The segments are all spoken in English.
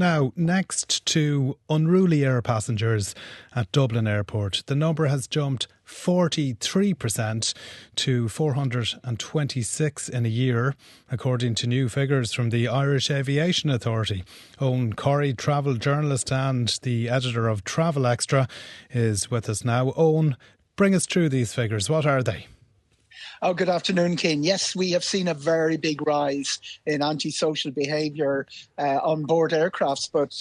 Now, next to unruly air passengers at Dublin Airport, the number has jumped 43% to 426 in a year, according to new figures from the Irish Aviation Authority. Eoghan Corry, travel journalist and the editor of Travel Extra, is with us now. Eoghan, bring us through these figures. What are they? Oh, good afternoon, Cian. Yes, we have seen a very big rise in antisocial behaviour on board aircrafts, but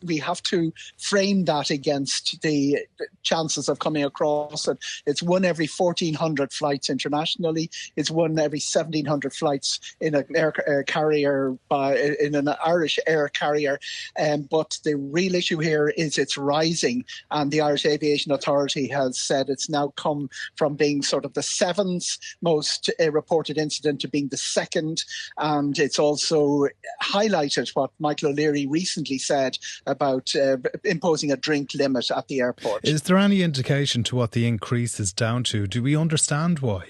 we have to frame that against the chances of coming across it. It's one every 1,400 flights internationally. It's one every 1,700 flights in an air carrier in an Irish air carrier. But the real issue here is it's rising, and the Irish Aviation Authority has said it's now come from being sort of the seventh most reported incident to being the second, and it's also highlighted what Michael O'Leary recently said about imposing a drink limit at the airport. Is there any indication to what the increase is down to? Do we understand why?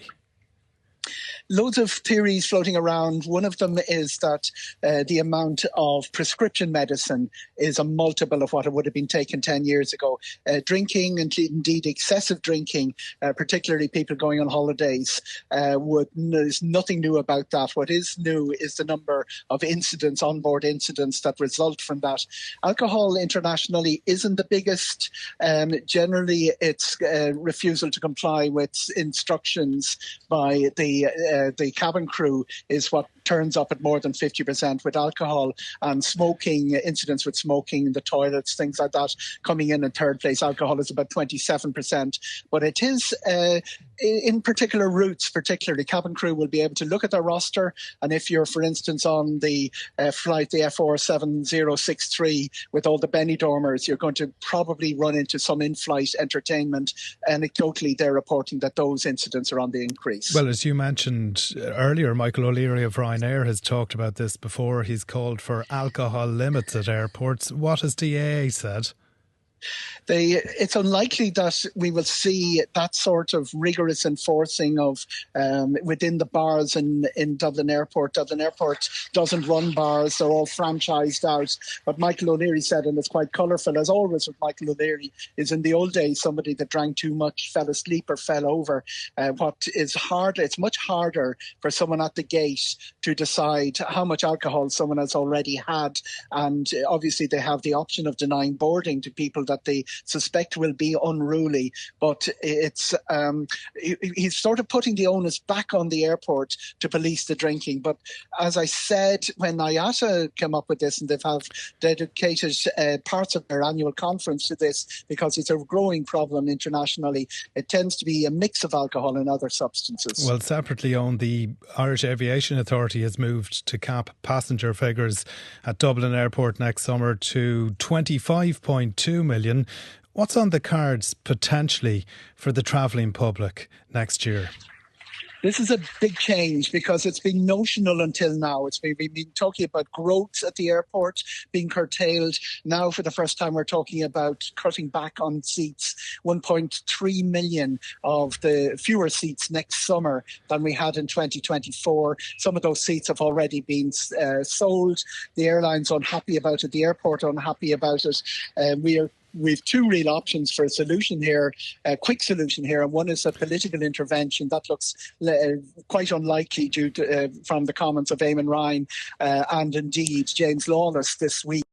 Loads of theories floating around. One of them is that the amount of prescription medicine is a multiple of what it would have been taken 10 years ago. Drinking, and indeed excessive drinking, particularly people going on holidays, there's nothing new about that. What is new is the number of incidents, onboard incidents, that result from that. Alcohol internationally isn't the biggest. Generally, it's refusal to comply with instructions by the cabin crew is what turns up at more than 50% with alcohol, and smoking, incidents with smoking in the toilets, things like that, coming in third place. Alcohol is about 27%. But it is in particular routes, particularly cabin crew will be able to look at their roster, and if you're, for instance, on the flight, the F47063 with all the Benidormers, you're going to probably run into some in-flight entertainment. Anecdotally, they're reporting that those incidents are on the increase. Well, as you mentioned earlier, Michael O'Leary of Ryanair has talked about this before. He's called for alcohol limits at airports. What has the IAA said? It's unlikely that we will see that sort of rigorous enforcing of within the bars in Dublin Airport. Dublin Airport doesn't run bars, they're all franchised out. But Michael O'Leary said, and it's quite colourful, as always with Michael O'Leary, is in the old days somebody that drank too much fell asleep or fell over. It's much harder for someone at the gate to decide how much alcohol someone has already had. And obviously they have the option of denying boarding to people that they suspect will be unruly, but he's sort of putting the onus back on the airport to police the drinking. But as I said, when IATA came up with this, and they've dedicated parts of their annual conference to this because it's a growing problem internationally, it tends to be a mix of alcohol and other substances. Well, separately owned, the Irish Aviation Authority has moved to cap passenger figures at Dublin Airport next summer to 25.2 million. What's on the cards potentially for the travelling public next year? This is a big change because it's been notional until now. We've been talking about growth at the airport being curtailed. Now, for the first time, we're talking about cutting back on seats. 1.3 million of the fewer seats next summer than we had in 2024. Some of those seats have already been sold. The airline's unhappy about it. The airport unhappy about it. We've two real options for a solution here, a quick solution here, and one is a political intervention. That looks quite unlikely due to from the comments of Eamon Ryan and indeed James Lawless this week.